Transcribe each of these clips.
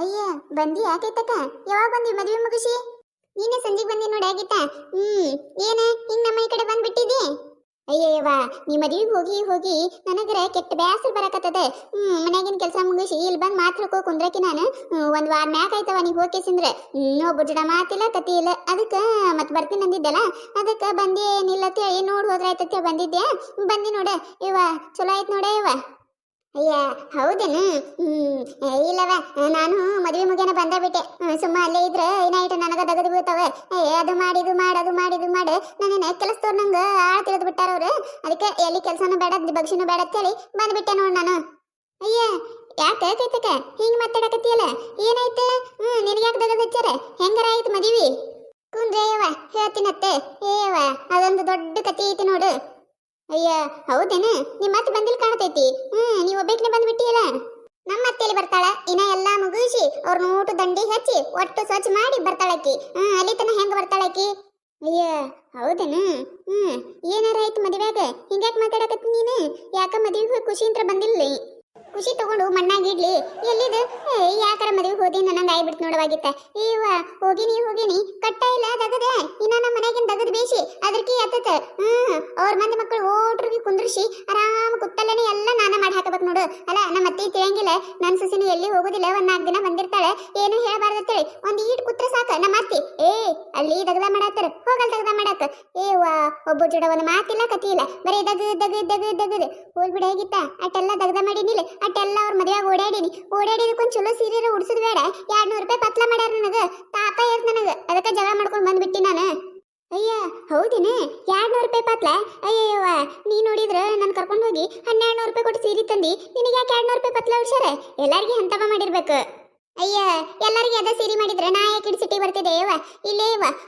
ಅಯ್ಯ ಬಂದಿ ಯಾಕೈತಕ್ಕ? ಯಾವಾಗ ಬಂದಿ ಮದುವೆ ಮುಗಿಸಿ? ನೀನೇ ಸಂಜೆಗೆ ಬಂದಿ ನೋಡಿ ಆಗಿತ್ತ. ಏನ ಹಿಂಗ್ ನಮ್ಮ ಈ ಕಡೆ ಬಂದ್ಬಿಟ್ಟಿದಿ? ಅಯ್ಯವ್ವ, ನೀ ಮದುವೆಗೆ ಹೋಗಿ ಹೋಗಿ ನನಗರ ಕೆಟ್ಟ ಬ್ಯಾಸರ ಬರಕತ್ತದ. ಮನ್ಯಾಗಿನ ಕೆಲಸ ಮುಗಿಸಿ ಇಲ್ಲಿ ಬಂದು ಮಾತು ಹೇಳ್ಕೊ ಕುಂದ್ರಕಿ ನಾನು ಒಂದ್ ವಾರ ಮ್ಯಾಕ್ ಆಯ್ತವ. ನೀ ಹೋಗ್ಕೇಸಿಂದ್ರೆ ಇನ್ನೊಬ್ಬ ಜಡ ಮಾತಿಲ್ಲ ಕತಿ ಇಲ್ಲ. ಅದಕ್ಕೆ ಮತ್ತೆ ಬರ್ತೀನಿ ಅಂದಿದ್ದಲ್ಲ, ಅದಕ್ಕೆ ಬಂದಿ ನಿಲ್ಲತ್ತೆ ನೋಡಿ ಹೋದ್ರ ಆಯ್ತತ್ತೆ ಬಂದಿದ್ದೆ. ಬಂದಿ ನೋಡ ಇವ ಚಲೋ ಆಯ್ತು ನೋಡ ಇವ. ಅಯ್ಯ ಹೌದೇನು? ಇಲ್ಲವ, ನಾನು ಮದುವೆ ಮುಗಿಯನ ಬಂದ ಬಿಟ್ಟೆ. ಸುಮ್ಮ ಅಲ್ಲೇ ಇದ್ರೆ ಏನಾಯ್ತು ನನಗ ದಗದು ಬೀಳ್ತಾವೆ. ಅದು ಮಾಡಿ ಇದು ಮಾಡಿ ಅದು ಮಾಡಿ ಇದು ಮಾಡಿ ನನ್ನ ಕೆಲಸದವ್ರು ನಂಗೆ ಆಳ ತಿಳಿದು ಬಿಟ್ಟಾರ ಅವ್ರು. ಅದಕ್ಕೆ ಎಲ್ಲಿ ಕೆಲಸನೂ ಬೇಡ ಬಗ್ಸಿನೂ ಬೇಡ ಅಂತೇಳಿ ಬಂದ್ಬಿಟ್ಟೆ ನೋಡು ನಾನು. ಅಯ್ಯ ಯಾಕೆ ಕೈತಕ ಹಿಂಗೆ ಮಾತಾಡಕತ್ತಿಯಲ್ಲ, ಏನಾಯ್ತು? ನಿನಗ್ಯಾಕೆ ದಗದು ಹಚ್ಚಾರ? ಹೆಂಗಾರ ಆಯ್ತು ಮದುವೆ? ಕುಂದ್ರೇಯವ ಹೇಳ್ತೀನತ್ತೆ. ಏವ ಅದೊಂದು ದೊಡ್ಡ ಕತಿ ಐತಿ ನೋಡು. ಅಯ್ಯ ಹೌದೇನು? ನಿಮ್ಮ ಮತ್ತೆ ಬಂದಿಲ್ ಕಾಣತೈತಿ. ನೀವು ಒಬ್ಬಾಕಿನೇ ಬಂದ್ಬಿಟ್ಟಿಯಲ್ಲ. ನಮ್ಮ ಅತ್ತೆಯಲ್ಲಿ ಬರ್ತಾಳ, ಇನ್ನ ಎಲ್ಲಾ ಮುಗಿಸಿ ಅವ್ರ ಊಟ ದಂಡಿ ಹಚ್ಚಿ ಒಟ್ಟು ಸ್ವಚ್ಛ ಮಾಡಿ ಬರ್ತಾಳಕಿ. ಅಲ್ಲಿ ತನ ಹೆಂಗ ಬರ್ತಾಳಕಿ? ಅಯ್ಯ ಹೌದೇನು? ಏನಾರ ಆಯ್ತು ಮದುವೆಯಾಗ ಹಿಂಗ್ಯಾಕೆ ಮಾತಾಡಕತ್ತಿ ನೀನು? ಯಾಕ ಮದುವೆ ಖುಷಿ ಅಂತ ಬಂದಿಲ್ಲ? ಖುಷಿ ತಗೊಂಡು ಮಣ್ಣಾಗಿಡ್ಲಿ ಎಲ್ಲಿದು? ಯಾಕಾರ ಮದುವೆ ಹೋದಿ ನನಂಗೆ ಆಗ್ಬಿಡ್ತು ನೋಡವಾಗಿತ್ತ. ಇವ ಹೋಗಿನಿ ಕಟ್ಟ ಇಲ್ಲ ದಗದ. ಇನ್ನ ನಮ್ಮ ಮನೆಯಾಗಿನ ದಗದ ಬೇಸಿ ಅದ್ರಕಿ ಎತ್ತತ. ಅವ್ರ ಮಂದಿ ಮಕ್ಕಳು ಓಟ್ರಿಗೆ ಕುಂದ್ರಿಸಿ ಆರಾಮ ಕುತ್ತಲ್ಲೇ ಎಲ್ಲ ನಾನ ಮಾಡಿ ಹಾಕಬೇಕು ನೋಡು. ಅಲ್ಲ ನಮ್ಮ ಅತ್ತಿ ತಿಳಿಯಂಗಿಲ್ಲ, ನನ್ನ ಸೊಸಿನ ಎಲ್ಲಿ ಹೋಗುದಿಲ್ಲ. ಒಂದ್ 4 ದಿನ ಬಂದಿರ್ತಾಳೆ, ಏನು ಹೇಳಬಾರ್ದತ್ತೇಳಿ ಒಂದ್ ಈಟ್ ಕುತ್ರ ಸಾಕ ನಮ್ಮ ಅತ್ತಿ. ಅಲ್ಲಿ ದಗದ ಮಾಡತ್ತಾರ, ಹೋಗಲ್ ದಗದ ಮಾಡಾಕ. ಒಬ್ಬ ಜೋಡ ಒಂದು ಮಾತಿಲ್ಲ ಕತಿ ಇಲ್ಲ, ಬರೀ ದಗದ್ ಹೋಲ್ ಬಿಡ ಆಗಿತ್ತ. ಅಟ್ಟೆಲ್ಲ ದಗದ ಮಾಡಿನಿಲ್ಲ, ಅಟ್ಟೆಲ್ಲ ಅವ್ರ ಮದುವೆಯಾಗ ಓಡಾಡಿದಕ್ಕೊಂದು ಚಲೋ ಸೀರೆ ಉಡ್ಸೋದು ಬೇಡ. 200 ರೂಪಾಯಿ ಪತ್ಲ ಮಾಡ್ಯಾರ ನನಗೆ. ತಾಪ ಏರ್ ನನಗೆ, ಅದಕ್ಕೆ ಜಗಳ ಮಾಡ್ಕೊಂಡು ಬಂದ್ಬಿಟ್ಟಿ ನಾನು. ಅಯ್ಯ ಹೌದೇನೆ? 200 ರೂಪಾಯಿ ಪತ್ಲ? ಅಯ್ಯವ್ವ, ನೀ ನೋಡಿದ್ರ ನಾನು ಕರ್ಕೊಂಡು ಹೋಗಿ 1200 ರೂಪಾಯಿ ಕೊಟ್ಟು ಸೀರೆ ತಂದಿ. ನಿನಗೆ ಯಾಕೆ 200 ರೂಪಾಯಿ ಪತ್ಲ ಉಡ್ಸ್ಯಾರ? ಎಲ್ಲಾರ್ಗಿ ಹಂತವ ಮಾಡಿರ್ಬೇಕು. ಅಯ್ಯ ಎಲ್ಲರಿಗೆ ಅದ ಸೀರೆ ಮಾಡಿದ್ರೆ ನಾ ಯಾಕೆ ಸಿಟಿ ಬರ್ತಿದ್ದೆ? ಇಲ್ಲೇ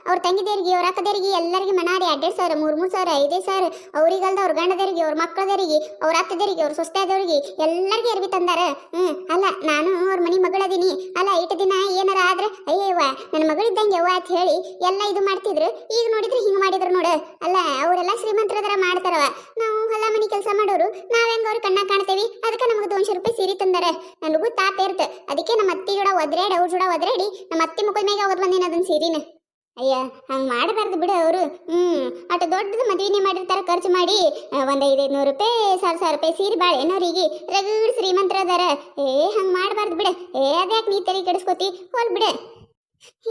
ಅವ್ರ ತಂಗಿದೇರಿಗೆ ಅವ್ರ ಅಕ್ಕದೇರಿಗೆ ಎಲ್ಲರಿಗೆ ಮನಾರಿ 2,000 3,000 5,000 ಅವ್ರಿಗಲ್ದ ಅವ್ರ ಗಂಡದರಿಗೆ ಅವ್ರ ಮಕ್ಕಳದರಿಗೆ ಅವ್ರ ಅಕ್ಕದರಿಗೆ ಅವ್ರ ಸೊಸೆದವರಿಗೆ ಎಲ್ಲರಿಗೆ ಅರ್ಬಿ ತಂದಾರ. ಅಲ್ಲ ನಾನು ಅವ್ರ ಮನಿ ಮಗಳದೀನಿ. ಅಲ್ಲ ಇಟ್ಟು ದಿನ ಏನಾರ ಆದ್ರೆ ಅಯ್ಯವ್ವ ನನ್ನ ಮಗಳಿದ್ದಂಗೆ ಯವ್ವ ಅಂತ ಹೇಳಿ ಎಲ್ಲ ಇದು ಮಾಡ್ತಿದ್ರು. ಈಗ ನೋಡಿದ್ರೆ ಹಿಂಗೆ ಮಾಡಿದ್ರು ನೋಡು. ಅಲ್ಲ ಅವರೆಲ್ಲ ಶ್ರೀಮಂತರದರ ಮಾಡ್ತಾರವ, ನಾವು ಹೊಲ ಮನಿ ಕೆಲಸ ಮಾಡೋರು ನಾವ್ ಹೆಂಗ ಅವ್ರ ಕಣ್ಣ ಕಾಣ್ತೇವಿ. ಅದಕ್ಕೆ ನಮಗೆ 200 ರೂಪಾಯಿ ಸೀರೆ ತಂದಾರ. ನನಗೂ ತಾಪ ಇರ್ತ. ಅದಕ್ಕೆ ನಮ್ಮ ಅತ್ತಿ ಜೋಡ ಒದ್ರಾಡಿ ಅವ್ರ ಜೋಡ ಒದ್ರಾಡಿ ನಮ್ಮ ಅತ್ತಿ ಮುಖದ ಮ್ಯಾಗ ಹೋದ್ ಬಂದಿನ ಅದನ್ನ ಸೀರಿನ. ಅಯ್ಯ ಹಂಗೆ ಮಾಡಬಾರ್ದು ಬಿಡು. ಅವರು ಅಷ್ಟು ದೊಡ್ಡದು ಮದುವೆನೇ ಮಾಡಿರ್ತಾರೆ, ಖರ್ಚು ಮಾಡಿ ಒಂದು 500 ರೂಪಾಯಿ 1,000 ರೂಪಾಯಿ ಸೀರೆ ಬಾಳೆ ಏನೋರಿಗೆ ರಗಡ್ ಶ್ರೀಮಂತರ ಅದಾರ. ಹಂಗೆ ಮಾಡಬಾರ್ದು ಬಿಡ. ಅದ್ಯಾಕೆ ನೀ ತಲೆ ಕೆಡಿಸ್ಕೋತಿ? ಹೋಲ್ ಬಿಡ.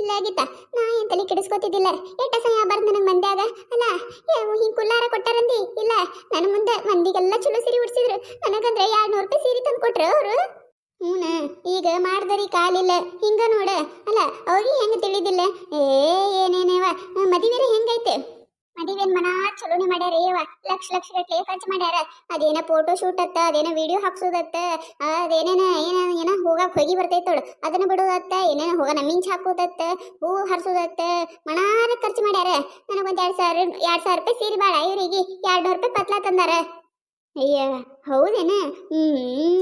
ಇಲ್ಲ ಗೀತಾ, ನಾ ಏನ್ ತಲೆ ಕೆಡಿಸ್ಕೋತಿದ್ದಿಲ್ಲ. ಎಟ್ಟ ಸಮಯ ಬರ್ದು ನನಗೆ ಮಂದ್ಯಾಗ. ಅಲ್ಲ ಹಿಂಗೆ ಕುಲ್ಲಾರ ಕೊಟ್ಟಾರಂದಿ ಇಲ್ಲ. ನನ್ನ ಮುಂದೆ ಮಂದಿಗೆಲ್ಲ ಚಲೋ ಸೀರೆ ಉಡ್ಸಿದ್ರು, ನನಗಂದ್ರೆ 200 ರೂಪಾಯಿ ಸೀರೆ ತಂದು ಕೊಟ್ರು ಅವರು. ಈಗ ಮಾಡ್ದರಿ ಕಾಲಿಲ್ಲ ಹಿಂಗ ನೋಡ. ಅಲ್ಲ ಅವ್ರಿಗೆ ಹೆಂಗ ತಿಳಿದಿಲ್ಲ? ಏನೇನೇವ ಮದುವೆ ಹೆಂಗೈತೆ? ಮದುವೆನ್ ಮನ ಚಲೋನೆ ಮಾಡ್ಯಾರ. ಲಕ್ಷ ಗಟ್ಲೆ ಖರ್ಚು ಮಾಡ್ಯಾರ. ಅದೇನ ಫೋಟೋ ಶೂಟ್ ಅತ್ತ, ಅದೇನ ವಿಡಿಯೋ ಹಾಕ್ಸೋದತ್ತ, ಅದೇನೇನ ಏನ ಹೋಗಕ್ ಹೋಗಿ ಬರ್ತೈತೋಳು ಅದನ್ನ ಬಿಡೋದತ್ತ, ಏನೇನ ಹೋಗ ಮಿಂಚ್ ಹಾಕೋದತ್ತ, ಹೂ ಹರ್ಸೋದತ್ತ, ಮನಾರ ಖರ್ಚು ಮಾಡ್ಯಾರ. ನನಗೊಂದು 2,000 ರೂಪಾಯಿ ಸೀರೆ ಬಾಳ, ಇವರಿಗೆ 200 ರೂಪಾಯಿ ಪತ್ಲ ತಂದಾರ. ಅಯ್ಯ ಹೌದೇನ?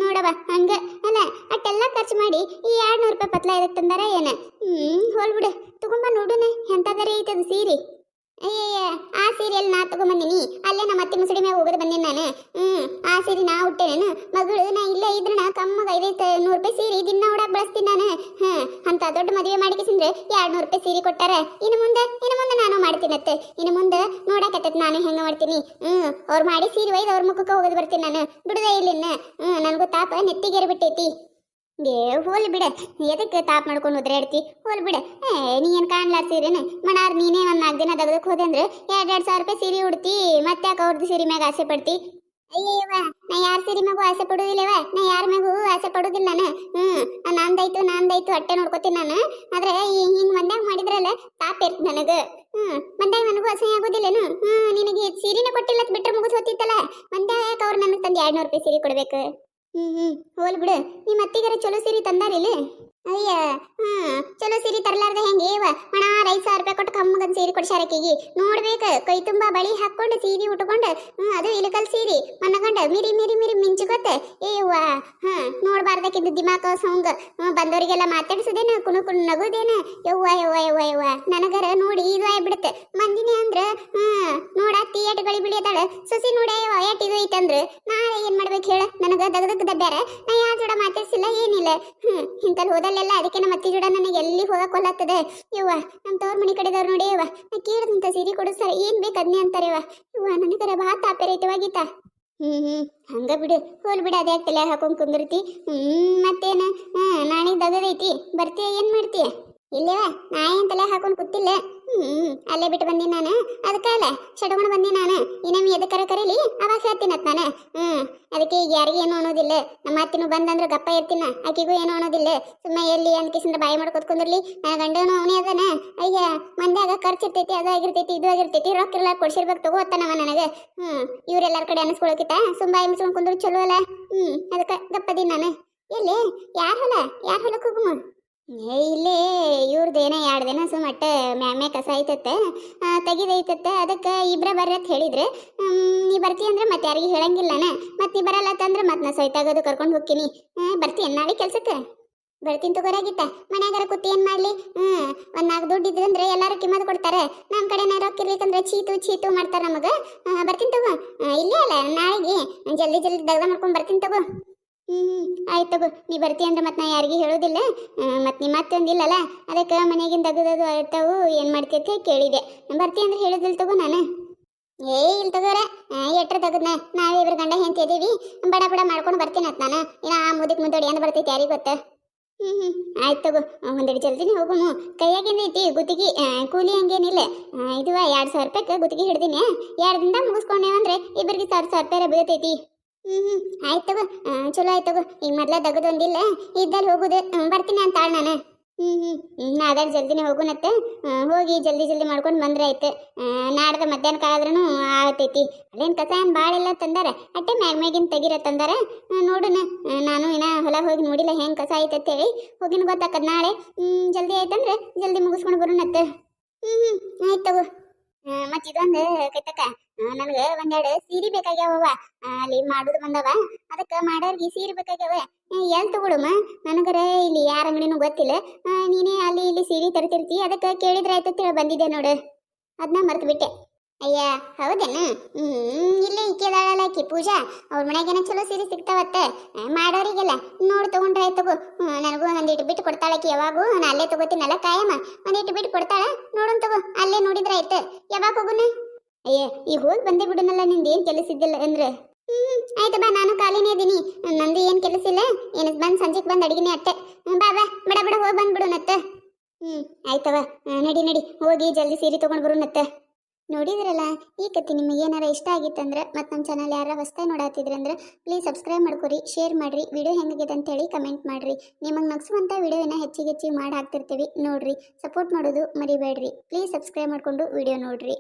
ನೋಡವ ಹಂಗ. ಅಲ್ಲ ಅಟ್ಟೆಲ್ಲ ಖರ್ಚು ಮಾಡಿ ಈ 200 ರೂಪಾಯಿ ಪತ್ಲ ಇದಕ್ಕೆ ತಂದಾರ ಏನ? ಹೋಲ್ಬಿಡು, ತಗೊಂಬ ನೋಡುನೆ ಎಂತದರಿ ಐತದ ಸೀರೆ. ಅಯ್ಯಯ್ಯ ಆ ಸೀರೆಯಲ್ಲಿ ನಾ ತಗೊಂಬಂದಿನಿ. ಅಲ್ಲೇ ನಮ್ಮ ಅತ್ತೆ ಮುಸುಡಿ ಮ್ಯಾಗ ಹೋಗೋದು ಬಂದಿನಿ ನಾನು. ಆ ಸೀರೆ ನಾ ಉಟ್ಟೇನೇನು ಮಗಳು? ನಾ ಇಲ್ಲೇ ಇದ್ರೆ ನಾ ಕಮ್ಮಗೆ 500 ರೂಪಾಯಿ ಸೀರೆ ದಿನ ಉಡಾಕ್ ಬಳಸ್ತೀನಿ ನಾನು. ಅಂತ ದೊಡ್ಡ ಮದುವೆ ಮಾಡಿಕೆಸಿಂದ್ರೆ 200 ರೂಪಾಯಿ ಸೀರೆ ಕೊಟ್ಟಾರ. ಇನ್ನು ಮುಂದೆ ನಾನು ಮಾಡ್ತೀನತ್ತೆ. ಇನ್ನು ಮುಂದೆ ನೋಡಕತ್ತೈತಿ ನಾನು ಹೆಂಗೆ ಮಾಡ್ತೀನಿ. ಅವ್ರು ಮಾಡಿ ಸೀರೆ ಒಯ್ದು ಅವ್ರ ಮುಖಕ್ಕೆ ಹೋಗೋದು ಬರ್ತೀನಿ ನಾನು, ಬಿಡುದೇ ಇಲ್ಲಿನ್ನ. ನನಗೂ ತಾಪ ನೆತ್ತಿಗೇರಿ ಬಿಟ್ಟೈತಿ. ಹೋಲ್ ಬಿಡ, ಎದಕ್ಕೆ ತಾಪ್ ಮಾಡ್ಕೊಂಡು ಉದ್ರಾಡ್ತಿ? ಹೋಲ್ ಬಿಡ. ನೀ ಏನು ಕಾಣ್ಲಾರ ಸೀರೆನ ಮನಾರ್ ನೀನೇ ಒಂದು 4 ದಿನ ತೆಗೆದಕ್ಕೆ ಹೋದೆ ಅಂದ್ರೆ 2,000 ರೂಪಾಯಿ ಸೀರೆ ಉಡ್ತಿ. ಮತ್ತೆ ಯಾಕೆ ಅವ್ರದ್ದು ಸೀರೆ ಮ್ಯಾಗ ಆಸೆ ಪಡ್ತಿ? ಅಯ್ಯವ್ವ, ನಾ ಯಾರ ಸೀರೆ ಮ್ಯಾಗೂ ಆಸೆ ಪಡೋದಿಲ್ಲವ. ನಾ ಯಾರ ಮ್ಯಾಗೂ ಆಸೆ ಪಡೋದಿಲ್ಲ ನಾನು. ನಂದಾಯ್ತು ಅಟ್ಟೆ ನೋಡ್ಕೋತೀನಿ ನಾನು. ಆದ್ರೆ ಹಿಂಗೆ ಮಂದ್ಯಾಗ ಮಾಡಿದ್ರಲ್ಲ ತಾಪ ಇರ್ತ ನನಗೆ. ಮಂದ್ಯಾಗ ನನಗೂ ಅಸಹ್ಯ ಆಗೋದಿಲ್ಲೇನು? ನಿನಗೆ ಸೀರೆನ ಕೊಟ್ಟಿಲ್ಲ ಬಿಟ್ರೆ ಮುಗಿಸ್ ಹೋತಿತ್ತಲ್ಲ. ಮಂದ್ಯಾಗ ಯಾಕೆ ಅವ್ರು ನನಗೆ ತಂದು 200 ರೂಪಾಯಿ ಸೀರೆ ಕೊಡ್ಬೇಕು? ಹೋಲ್ ಬಿಡು. ನಿಮ್ಮ ಅತ್ತಿಗಾರ ಚಲೋ ಸೀರೆ ತಂದಾರಿಲ್ಲ? ಅಯ್ಯ ಚಲೋ ಸೀರೆ ತರಲಾರ್ದ ಹೆಂಗೆ? ಮನಾರ 5,000 ರೂಪಾಯಿ ಕೊಟ್ಟು ಕಮ್ಮಗನ್ ಸೀರೆ ಕೊಡ್ಸಾರಕ್ಕಿಗಿ ನೋಡ್ಬೇಕು. ಕೈ ತುಂಬಾ ಬಳಿ ಹಾಕೊಂಡು ಸೀರೆ ಉಟ್ಕೊಂಡು, ಅದು ಇಲಕಲ್ ಸೀರೆ ಮನಗಂಡ ಮಿರಿ ಮಿಂಚುಕೊತ್ತೆ. ನೋಡ್ಬಾರ್ದಕ್ಕಿದ್ದು ದಿಮಾಕ ಸೌಂಗ್. ಬಂದವರಿಗೆಲ್ಲ ಮಾತಾಡ್ಸೋದೇನ, ಕುಣು ನಗೋದೇನ. ಯವ್ವ ನನಗರ ನೋಡಿ ಇದು ಆಗ್ಬಿಡುತ್ತೆ. ಮಂದಿನೇ ಅಂದ್ರ ನೋಡತ್ತಿ ಎಟ್ ಗಳಿ ಬಿಳಿಯದಾಳ, ಸೊಸಿ ನೋಡ ಎಟ್ ಇದು ಐತಂದ್ರ ನಾಳೆ ಏನ್ ಮಾಡ್ಬೇಕು ಹೇಳ? ನನಗ ದಗದಕ್ಕೆ ದಬ್ಬ್ಯಾರ. ನಾ ಯಾರ ಜೋಡ ಮಾತಾಡ್ಸಿಲ್ಲ ಏನಿಲ್ಲ. ಇಂತಲ್ಲಿ ಹೋದಲ್ಲ ಅಲ್ಲೆಲ್ಲ ಅದಕ್ಕೆ ನಮ್ಮ ಅತ್ತಿ ಜೋಡ ನನಗೆ ಎಲ್ಲಿ ಹೋಗಕ್ ಕೊಲ್ಲತ್ತದೆ ಇವ್ವ. ನಮ್ಮ ತವ್ರ ಮನೆ ಕಡೆದವ್ರು ನೋಡಿ ಇವ ನಾ ಕೇಳಿದಂತ ಸೀರೆ ಕೊಡಿಸ್ತಾರ ಏನ್ ಬೇಕು ಅದನ್ನೇ ಅಂತಾರೆ ಇವ. ಇವ್ವ ನನಗರ ಬಾ ತಾಪೇರ ಐತವ ಗೀತಾ. ಹಂಗ ಬಿಡು ಹೋಲ್ ಬಿಡು ಅದ್ಯಾಕೆ ತಲೆ ಹಾಕೊಂಡ್ ಕುಂದಿರ್ತಿ. ಮತ್ತೇನ ನಾಳೆಗೆ ದಗದೈತಿ ಬರ್ತೀಯ ಏನ್ ಮಾಡ್ತೀಯ? ಇಲ್ಲೇವ ನಾ ಏನ್ ತಲೆ ಹಾಕೊಂಡ್ ಕೂತಿಲ್ಲ. ಅಲ್ಲೇ ಬಿಟ್ಟು ಬಂದಿ ನಾನು ಅದಕ್ಕ ಅಲ್ಲ ಶಟ್ಕೊಂಡು ಬಂದಿ ನಾನು. ಇನ್ನೊಮ್ಮೆ ಎದಕ್ಕರ ಕರೀಲಿ ಅವಾಗ ಹೇಳ್ತೀನತ್ ನಾನು. ಅದಕ್ಕೆ ಈಗ ಯಾರಿಗೂ ಏನು ಅನ್ನೋದಿಲ್ಲ. ನಮ್ಮ ಅತ್ತಿನೂ ಬಂದಂದ್ರೆ ಗಪ್ಪ ಇರ್ತೀನ, ಆಕಿಗೂ ಏನು ಅನ್ನೋದಿಲ್ಲ. ಸುಮ್ಮನೆ ಎಲ್ಲಿ ಅಂತ ಕಿಸಿಂದ ಬಾಯಿ ಮಾಡ್ಕೊತ್ ಕುಂದಿರ್ಲಿ. ನನ್ನ ಗಂಡನು ಅವನೇ ಅದಾನ. ಅಯ್ಯ ಮಂದ್ಯಾಗ ಖರ್ಚಿರ್ತೈತಿ, ಅದು ಆಗಿರ್ತೈತಿ ಇದು ಆಗಿರ್ತೈತಿ, ರೊಕ್ಕ ಇಲ್ಲ ಕೊಡ್ಸಿರ್ಬೇಕು ತಗೋತಾನವ ನನಗೆ. ಇವ್ರೆಲ್ಲಾರ ಕಡೆ ಅನಿಸ್ಕೊಳಕಿತ ಸುಮ್ಮ ಬಾಯಿ ಮುಚ್ಕೊಂಡು ಕುಂದ್ರು ಚಲೋ ಅಲ್ಲ. ಅದಕ್ಕೆ ಗಪ್ಪದಿ ನಾನು. ಎಲ್ಲಿ ಯಾರ ಹೊಲಕ್ಕೆ ಹೋಗುಮ? ಇಲ್ಲೇ ಇವ್ರದ್ದೇನ 2 ದಿನ ಸುಮಟ್ಟ ಮ್ಯಾಮೆ ಕಸ ಐತತ್ತೆ ತೆಗಿದೈತತ್ತೆ. ಅದಕ್ಕೆ ಇಬ್ರ ಬರ್ರಿ ಅಂತ ಹೇಳಿದ್ರೆ ನೀ ಬರ್ತಿ ಅಂದ್ರೆ ಮತ್ತೆ ಯಾರಿಗೂ ಹೇಳಂಗಿಲ್ಲನ. ಮತ್ತೆ ನೀ ಬರಲ್ಲ ಅಂತಂದ್ರೆ ಮತ್ತೆ ನಾ ಸೊಯ್ತಾಗೋದು ಕರ್ಕೊಂಡು ಹೋಗ್ತೀನಿ. ಬರ್ತೀನಿ ನಾಳೆ ಕೆಲ್ಸಕ್ಕೆ? ಬರ್ತೀನಿ ತಗೋರಾಗಿತ್ತ. ಮನ್ಯಾಗಾರ ಕೂತಿ ಏನ್ ಮಾಡ್ಲಿ? ಒಂದ್ 4 ದುಡ್ಡು ಇದ್ರಂದ್ರೆ ಎಲ್ಲಾರು ಕಿಮ್ಮತ್ ಕೊಡ್ತಾರೆ. ನಮ್ಮ ಕಡೆ ರೊಕ್ಕ ಇರ್ಲಿಕ್ಕಂದ್ರೆ ಚೀತು ಮಾಡ್ತಾರ ನಮಗ. ಬರ್ತೀನಿ ತಗೋ. ಇಲ್ಲೇ ಅಲ್ಲ ನಾಳೆಗೆ ಜಲ್ದಿ ದಗ್ದ ಮಾಡ್ಕೊಂಡ್ ಬರ್ತೀನಿ ತಗೋ. ಆಯ್ತು ತಗೋ. ನೀ ಬರ್ತಿ ಅಂದ್ರೆ ಮತ್ತೆ ನಾ ಯಾರಿಗೂ ಹೇಳೋದಿಲ್ಲ. ಮತ್ತೆ ನೀ ಮತ್ತೊಂದಿಲ್ಲಲ್ಲ ಅದಕ್ಕೆ ಮನೆಗಿನ ತೆಗೆದದು ಇರ್ತಾವು ಏನು ಮಾಡ್ತೈತೆ ಕೇಳಿದೆ. ಬರ್ತಿ ಅಂದ್ರೆ ಹೇಳೋದಿಲ್ಲ ತಗೋ ನಾನು. ಇಲ್ಲಿ ತಗೋರ ಎಟ್ರ ತೆಗದ್ನ ನಾಳೆ ಇಬ್ರು ಗಂಡ ಹೆಂಡತಿ ಇದೀವಿ. ಬಡ ಮಾಡ್ಕೊಂಡು ಬರ್ತೀನಿ ಅಂತ ನಾನು. ಇನ್ನು ಆ ಮುಂದೋಡಿ ಏನು ಬರ್ತೈತಿ ಯಾರಿಗೆ ಗೊತ್ತ. ಆಯ್ತು ತಗೋ. ಒಂದೆರಡು ಜಲ್ದಿನೇ ಹೋಗುನು. ಕೈಯಾಗೇನು ಐತಿ ಗುತ್ತಿಗೆ ಕೂಲಿ ಹಂಗೇನಿಲ್ಲ. ಇದು 2,000 ರೂಪಾಯಿಗೆ ಗುತ್ತಿಗೆ ಹಿಡ್ದೀನಿ. 2 ದಿನದಾಗ ಮುಗಿಸ್ಕೊಂಡೇವಂದ್ರೆ ಇಬ್ಬರಿಗೆ 1,000 ರೂಪಾಯಿ ಬೀಳ್ತೈತಿ. ಆಯ್ತು ತಗೋ. ಚಲೋ ಆಯ್ತು ತಗೋ. ಈಗ ಮೊದ್ಲ ದಗದೊಂದಿಲ್ಲ ಇದ್ದಲ್ಲಿ ಹೋಗುದು. ಬರ್ತೀನಿ ಅಂತ ನಾನು. ಅದಾರ ಜಲ್ದಿನೇ ಹೋಗುನತ್ತೆ. ಹೋಗಿ ಜಲ್ದಿ ಮಾಡ್ಕೊಂಡು ಬಂದ್ರೆ ಆಯ್ತು. ನಾಡ್ದ ಮಧ್ಯಾಹ್ನ ಕಾದ್ರೂ ಆಗ್ತೈತಿ. ಅದೇನು ಕಸ ಏನು ಭಾಳ ಇಲ್ಲ ತಂದಾರ. ಅಟ್ಟೆ ಮ್ಯಾಗಿನ ತೆಗಿರ ತಂದಾರ. ನೋಡುನ ನಾನು ಇನ್ನ ಹೊಲ ಹೋಗಿ ನೋಡಿಲ್ಲ ಹೆಂಗೆ ಕಸ ಐತೆ ಹೇಳಿ. ಹೋಗಿನ ಗೊತ್ತಾಕದ್ ನಾಳೆ. ಜಲ್ದಿ ಆಯ್ತಂದ್ರೆ ಜಲ್ದಿ ಮುಗಿಸ್ಕೊಂಡು ಬರೋಣತ್ತೆ. ಆಯ್ತು ತಗೋ. ಮತ್ತು ಇದೊಂದು ಕೈತಕ್ಕ ನನಗೆ 1-2 ಸೀರೆ ಬೇಕಾಗ್ಯಾವ. ಅಲ್ಲಿ ಮಾಡುದು ಬಂದವ. ಅದಕ್ಕೆ ಮಾಡೋರ್ಗೆ ಸೀರೆ ಬೇಕಾಗ್ಯಾವ. ಎಲ್ಲಿ ತಗೊಳುಮ? ನನಗರ ಇಲ್ಲಿ ಯಾರ ಅಂಗಡಿನೂ ಗೊತ್ತಿಲ್ಲ. ನೀನೇ ಅಲ್ಲಿ ಇಲ್ಲಿ ಸೀರೆ ತರ್ತಿರ್ತಿ. ಅದಕ್ಕೆ ಕೇಳಿದ್ರೆ ಆಯ್ತು ಬಂದಿದ್ದೆ ನೋಡು. ಅದನ್ನ ಮರ್ತು ಬಿಟ್ಟೆ. ಅಯ್ಯ ಹೌದೇನ? ಇಲ್ಲೇ ಇಕ್ಕಿದಾಳಲ್ಲ ಆಕಿ ಪೂಜಾ. ಅವ್ರ ಮನ್ಯಾಗೇನ ಚಲೋ ಸೀರೆ ಸಿಗ್ತಾವತ್ತೆ. ಮಾಡೋರಿಗೆಲ್ಲ ನೋಡಿ ತಗೊಂಡ್ರೆ ಆಯ್ತು ತಗೋ. ನನಗೂ ಒಂದಿಟ್ಟು ಬಿಟ್ಟು ಕೊಡ್ತಾಳಕಿ ಯಾವಾಗೂ. ನಾನು ಅಲ್ಲೇ ತಗೋತೀನಲ್ಲ ಕಾಯಮ್ಮ. ಒಂದಿಟ್ಟು ಬಿಟ್ಟು ಕೊಡ್ತಾಳೆ. ನೋಡೋಣ ತಗೋ. ಅಲ್ಲೇ ನೋಡಿದ್ರೆ ಆಯ್ತು. ಯಾವಾಗ ಹೋಗುನ? ಅಯ್ಯ ಈಗ ಹೋಗಿ ಬಂದೇ ಬಿಡುನಲ್ಲ. ನಿಂದು ಏನು ಕೆಲಸ ಇದ್ದಿಲ್ಲ ಅಂದ್ರೆ. ಆಯ್ತು ಬಾ. ನಾನು ಖಾಲಿನೇ ಇದೀನಿ. ನಂದು ಏನು ಕೆಲಸ ಇಲ್ಲ. ಏನು ಬಂದು ಸಂಜೆಗೆ ಬಂದು ಅಡಿಗೆನೇ ಅಟ್ಟೆ. ಬಾ ಬಡ ಹೋಗಿ ಬಂದ್ಬಿಡುನತ್ತೆ. ಆಯ್ತವ. ನಡಿ ಹೋಗಿ ಜಲ್ದಿ ಸೀರೆ ತೊಗೊಂಡು ಬರೋನತ್ತೆ. ನೋಡಿದ್ರಲ್ಲ ಈ ಕತೆ ನಿಮಗೆ ಏನಾರ ಇಷ್ಟ ಆಗಿತ್ತಂದ್ರೆ ಮತ್ತು ನಮ್ಮ ಚಾನಲ್ ಯಾರ ಹೊಸ್ತಾಗಿ ನೋಡಾತಿದ್ರಂದ್ರೆ ಪ್ಲೀಸ್ ಸಬ್ಸ್ಕ್ರೈಬ್ ಮಾಡ್ಕೊರಿ, ಶೇರ್ ಮಾಡಿರಿ. ವಿಡಿಯೋ ಹೆಂಗಾಗಿದೆ ಅಂತೇಳಿ ಕಮೆಂಟ್ ಮಾಡಿರಿ. ನಿಮಗೆ ನಗಿಸುವಂಥ ವಿಡಿಯೋನ ಹೆಚ್ಚಿಗೆ ಮಾಡಿ ಹಾಕ್ತಿರ್ತೀವಿ ನೋಡ್ರಿ. ಸಪೋರ್ಟ್ ಮಾಡೋದು ಮರಿಬೇಡ್ರಿ. ಪ್ಲೀಸ್ ಸಬ್ಸ್ಕ್ರೈಬ್ ಮಾಡಿಕೊಂಡು ವಿಡಿಯೋ ನೋಡ್ರಿ.